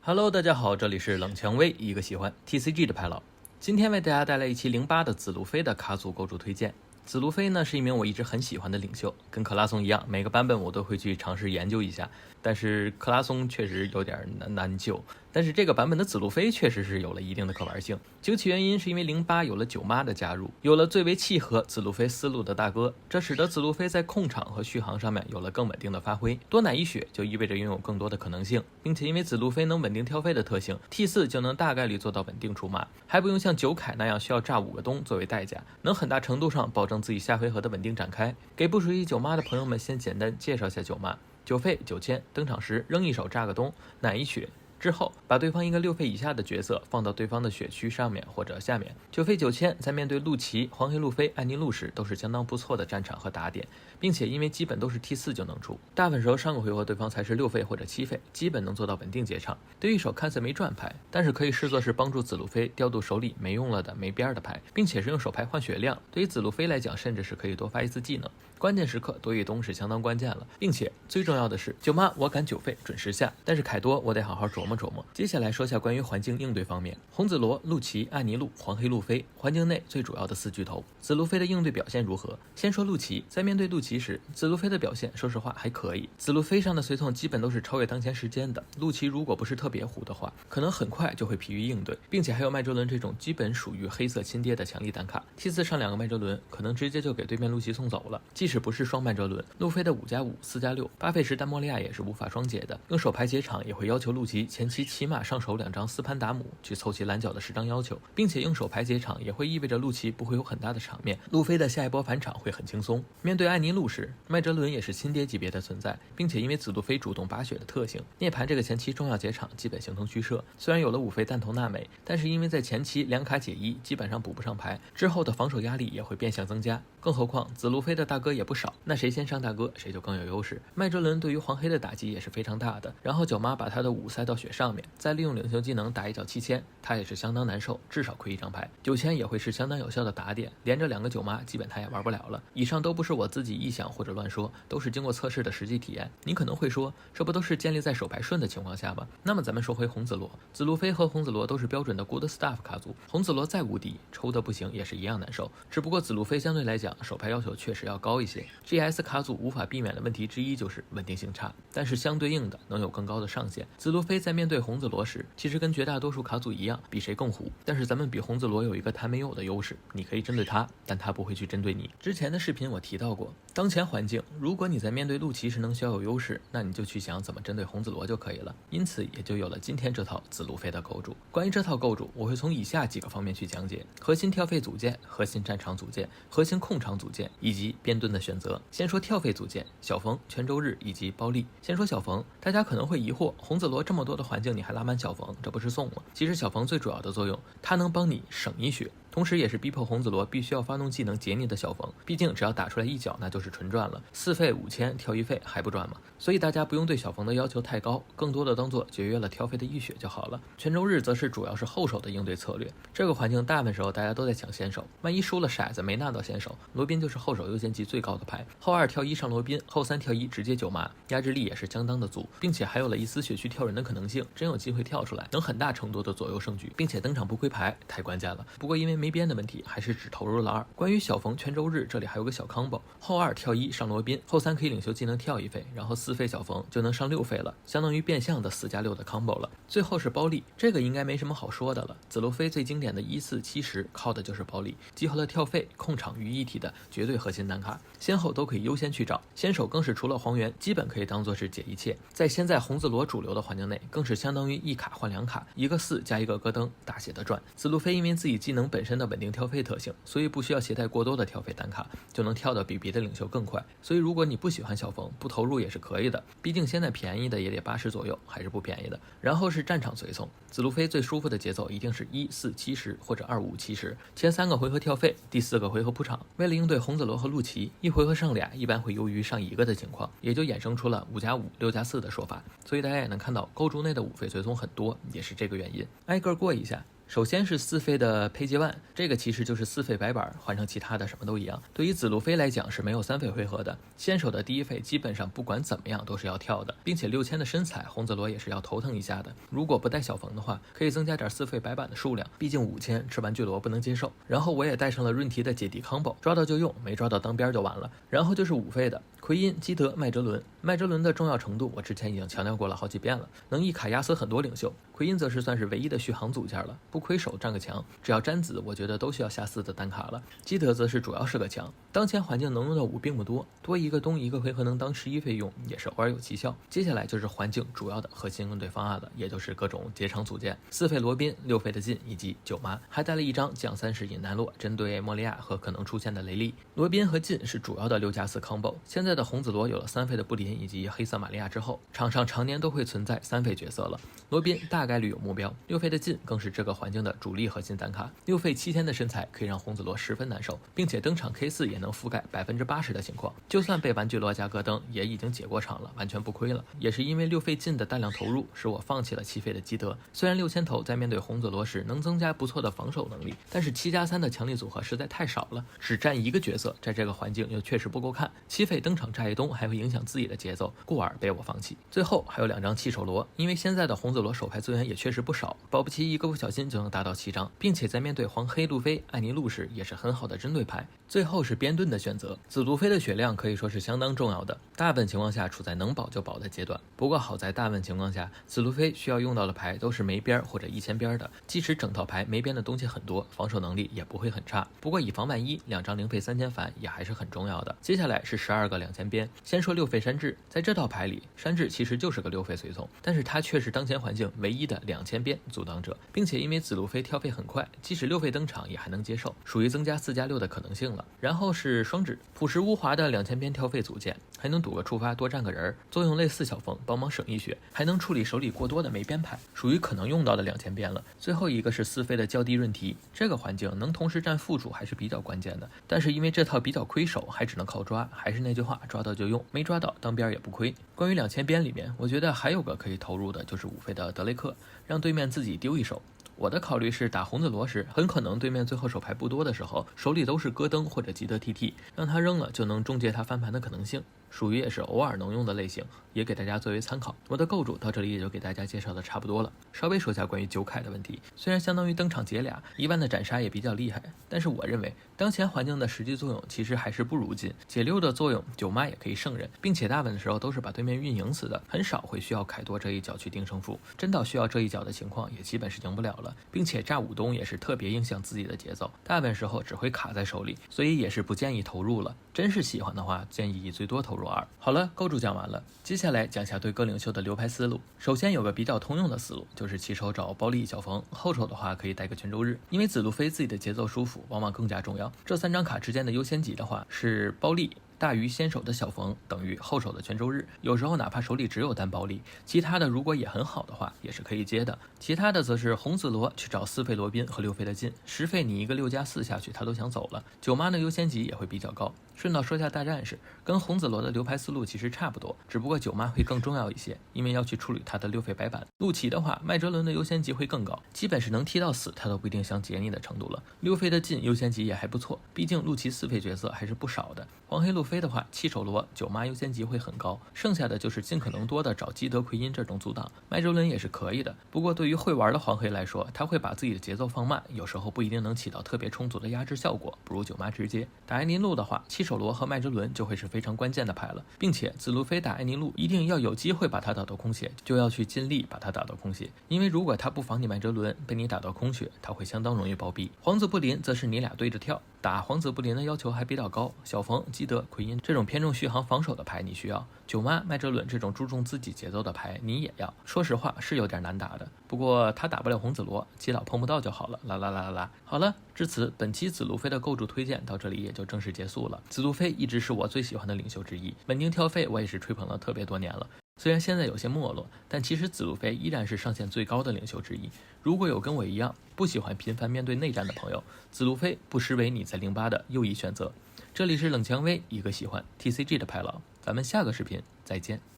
Hello，大家好，这里是冷蔷薇，一个喜欢 TCG 的牌佬。今天为大家带来一期08的紫路飞的卡组构筑推荐。紫路飞呢是一名我一直很喜欢的领袖，跟克拉松一样，每个版本我都会去尝试研究一下。但是克拉松确实有点难救，但是这个版本的紫路飞确实是有了一定的可玩性。究其原因，是因为08有了九妈的加入，有了最为契合紫路飞思路的大哥，这使得紫路飞在控场和续航上面有了更稳定的发挥。多奶一血就意味着拥有更多的可能性，并且因为紫路飞能稳定跳飞的特性 ，T4 就能大概率做到稳定出马，还不用像九凯那样需要炸5个东作为代价，能很大程度上保证自己下回合的稳定展开。给不属于九妈的朋友们先简单介绍一下九妈。9费9千，登场时扔一手炸个东，奶一血。之后把对方一个6费以下的角色放到对方的血区上面或者下面，9费9千在面对陆琪、黄黑路飞、艾尼路时都是相当不错的战场和打点，并且因为基本都是 T4 就能出，大部分时候上个回合对方才是6费或者7费，基本能做到稳定结场。对一手看似没赚牌，但是可以视作是帮助紫路飞调度手里没用了的没边的牌，并且是用手牌换血量，对于紫路飞来讲甚至是可以多发一次技能，关键时刻多一东是相当关键了。并且最重要的是，九妈我敢9费准时下，但是凯多我得好好琢磨琢磨。接下来说下关于环境应对方面，红紫罗、陆琪、艾尼路、黄黑路飞，环境内最主要的4巨头。紫路飞的应对表现如何？先说陆琪，在面对陆琪时，紫路飞的表现说实话还可以。紫路飞上的随从基本都是超越当前时间的，陆琪如果不是特别糊的话，可能很快就会疲于应对，并且还有麦哲伦这种基本属于黑色亲爹的强力单卡。T4上2个麦哲伦，可能直接就给对面陆琪送走了。即使不是双麦哲伦，路飞的5+5、4+6、8费时丹莫利亚也是无法双解的，用手牌结场也会要求陆琪前期起码上手2张斯潘达姆去凑齐蓝角的10张要求，并且用手牌结场也会意味着陆琪不会有很大的场面，路飞的下一波返场会很轻松。面对艾尼路时，麦哲伦也是亲爹级别的存在，并且因为紫路飞主动拔血的特性，涅槃这个前期重要结场基本形同虚设。虽然有了5费弹头娜美，但是因为在前期2卡解1基本上补不上牌，之后的防守压力也会变相增加。更何况紫路飞的大哥也不少，那谁先上大哥谁就更有优势。麦哲伦对于黄黑的打击也是非常大的，然后九妈把他的5塞到血上面，再利用领袖技能打一脚7000，他也是相当难受，至少亏1张牌。9000也会是相当有效的打点，连着2个九妈基本他也玩不了了。以上都不是我自己臆想或者乱说，都是经过测试的实际体验。你可能会说，这不都是建立在手牌顺的情况下吗？那么咱们说回红紫罗，紫路飞和红紫罗都是标准的 good stuff 卡组，红紫罗再无敌，抽的不行也是一样难受，只不过紫路飞相对来讲手牌要求确实要高一些。 GS 卡组无法避免的问题之一就是稳定性差，但是相对应的能有更高的上限。紫路飞在面对红紫罗时，其实跟绝大多数卡组一样，比谁更糊，但是咱们比红紫罗有一个他没有的优势，你可以针对他，但他不会去针对你。之前的视频我提到过，当前环境如果你在面对陆琪时能小有优势，那你就去想怎么针对红紫罗就可以了，因此也就有了今天这套紫路飞的构筑。关于这套构筑，我会从以下几个方面去讲解：核心跳费组件、核心战场组件、核心控场组件以及边盾的选择。先说跳费组件，小冯、泉州日以及包利。先说小冯，大家可能会疑惑，红紫罗这么多的环境你还拉满小冯，这不是送吗？其实小冯最主要的作用，它能帮你省一血，同时也是逼迫红紫罗必须要发动技能解你的小冯，毕竟只要打出来一脚那就是纯赚了，4费5000跳1费还不赚吗？所以大家不用对小冯的要求太高，更多的当做节约了跳费的一血就好了。泉州日则是主要是后手的应对策略，这个环境大部分时候大家都在抢先手，万一输了骰子没拿到先手，罗宾就是后手优先级最高的牌，后2跳1上罗宾，后3跳1直接9麻，压制力也是相当的足，并且还有了一丝血区跳人的可能性，真有机会跳出来，能很大程度的左右胜局，并且登场不亏牌太关键了。不过因为没边的问题，还是只投入了2。关于小冯、泉州日，这里还有个小 combo， 后2跳1上罗宾，后3可以领袖技能跳1费，然后4费小冯就能上6费了，相当于变相的4+6的 combo 了。最后是包利，这个应该没什么好说的了，紫路飞最经典的1470靠的就是包利，集合了跳费、控场于一体的绝对核心单卡，先后都可以优先去找，先手更是除了黄猿，基本可以当做是解一切。在现在红紫罗主流的环境内，更是相当于1卡换2卡，一个4加一个咯噔，大写的赚。紫路飞因为自己技能本身的稳定跳费特性，所以不需要携带过多的跳费单卡，就能跳得比别的领袖更快。所以如果你不喜欢小冯，不投入也是可以的，毕竟现在便宜的也得80左右，还是不便宜的。然后是战场随从，紫路飞最舒服的节奏一定是1470或者2570，前3个回合跳费，第4个回合铺场。为了应对红紫罗和陆琪，一回合上俩一般会优于上1个的情况，也就衍生出了5+5、6+4的说法。所以大家也能看到构筑内的5费随从很多，也是这个原因。挨个过一下。首先是4费的佩吉万，这个其实就是4费白板，换成其他的什么都一样。对于紫路飞来讲是没有3费回合的，先手的第1费基本上不管怎么样都是要跳的，并且6000的身材红紫罗也是要头疼一下的。如果不带小冯的话，可以增加点4费白板的数量，毕竟5000吃完巨罗不能接受。然后我也带上了润提的解敌 combo， 抓到就用，没抓到当边就完了。然后就是5费的奎因、基德、麦哲伦。麦哲伦的重要程度我之前已经强调过了好几遍了，能一卡压死很多领袖。奎因则是算是唯一的续航组件了，不亏手占个墙，只要沾紫我觉得都需要下4的单卡了。基德则是主要是个墙，当前环境能用到5并不多，多一个东一个回合能当11费用也是偶尔有奇效。接下来就是环境主要的核心应对方案了，也就是各种结成组件，4费罗宾、6费的劲以及9妈，还带了一张降30引南洛，针对莫利亚和可能出现的雷利。罗宾和劲是主要的6+4 combo。现在的红紫罗有了3费的布林以及黑色玛利亚之后，场上常年都会存在3费角色了。罗宾大概率有目标，6费的劲更是这个环境的主力核心单卡。6费7000的身材可以让红紫罗十分难受，并且登场 K4 也能覆盖80%的情况，就算被玩具罗加戈登也已经解过场了，完全不亏了。也是因为6费劲的大量投入，使我放弃了7费的基德。虽然6000头在面对红紫罗时能增加不错的防守能力，但是7+3的强力组合实在太少了，只占一个角色，在这个环境又确实不够看。7费登场炸一东还会影响自己的节奏，故而被我放弃。最后还有2张弃手罗，因为现在的红紫罗手牌资源也确实不少，保不齐一个不小心就能达到7张，并且在面对黄黑路飞、艾尼路时也是很好的针对牌。最后是边盾的选择，紫路飞的血量可以说是相当重要的，大部分情况下处在能保就保的阶段。不过好在大部分情况下，紫路飞需要用到的牌都是没边或者1000边的，即使整套牌没边的东西很多，防守能力也不会很差。不过以防万一，2张0费3000反也还是很重要的。接下来是12个2000边，先说6费山治，在这套牌里，山治其实就是个6费随从，但是他却是当前环境唯一的2000边阻挡者，并且因为紫路飞跳费很快，即使6费登场也还能接受，属于增加4+6的可能性了。然后是双指，朴实无华的2000边跳费组件，还能赌个触发多占个人，作用类似小冯，帮忙省一血，还能处理手里过多的没边牌，属于可能用到的2000边了。最后一个是4费的较低润提，这个环境能同时占副主还是比较关键的，但是因为这套比较亏手，还只能靠抓，还是那句话，抓到就用，没抓到当边也不亏。关于2000边里面，我觉得还有个可以投入的就是5费的德雷克，让对面自己丢一手。我的考虑是打红紫罗时，很可能对面最后手牌不多的时候，手里都是戈登或者吉德 TT， 让他扔了就能终结他翻盘的可能性，属于也是偶尔能用的类型，也给大家作为参考。我的构筑到这里也就给大家介绍的差不多了。稍微说下关于9凯的问题，虽然相当于登场解俩，1万的斩杀也比较厉害，但是我认为当前环境的实际作用其实还是不如劲，解6的作用9妈也可以胜任，并且大部分的时候都是把对面运营死的，很少会需要凯多这一脚去定胜负。真到需要这一脚的情况，也基本是赢不了了，并且炸武东也是特别影响自己的节奏，大部分时候只会卡在手里，所以也是不建议投入了。真是喜欢的话，建议最多投入2。好了，构筑讲完了，接下来讲下对各领袖的留牌思路。首先有个比较通用的思路，就是起手找包利、小冯，后手的话可以带个泉州日，因为紫路飞自己的节奏舒服，往往更加重要。这3张卡之间的优先级的话是包利大于先手的小冯等于后手的泉州日，有时候哪怕手里只有单包利，其他的如果也很好的话，也是可以接的。其他的则是红紫罗去找4费罗宾和6费的劲，10费你一个6+4下去他都想走了。9妈的优先级也会比较高。顺道说下大战士，跟红紫罗的留牌思路其实差不多，只不过9妈会更重要一些，因为要去处理他的6费白板。陆琪的话，麦哲伦的优先级会更高，基本是能踢到死他都不一定想解你的程度了。6费的劲优先级也还不错，毕竟陆琪4费角色还是不少的。黄黑路飞的话，弃手罗9妈优先级会很高，剩下的就是尽可能多的找基德奎因这种阻挡。麦哲伦也是可以的，不过对于会玩的黄黑来说，他会把自己的节奏放慢，有时候不一定能起到特别充足的压制效果，不如9妈直接。打艾尼路的话，弃手罗和麦哲伦就会是非常关键的牌了，并且紫路飞打艾尼路一定要有机会把他打到空血，就要去尽力把他打到空血，因为如果他不防你麦哲伦，被你打到空血，他会相当容易暴毙。皇子布林则是你俩对着跳，打皇子布林的要求还比较高，小冯、基德、奎因这种偏重续航防守的牌你需要，9妈、麦哲伦这种注重自己节奏的牌你也要。说实话是有点难打的，不过他打不了红紫罗，基佬碰不到就好了，啦啦啦啦啦。好了，至此本期紫路飞的构筑推荐到这里也就正式结束了。紫路飞一直是我最喜欢的领袖之一，稳定跳费我也是吹捧了特别多年了。虽然现在有些没落，但其实紫路飞依然是上限最高的领袖之一。如果有跟我一样不喜欢频繁面对内战的朋友，紫路飞不失为你在08的又一选择。这里是冷蔷薇，一个喜欢 TCG 的牌佬，咱们下个视频再见。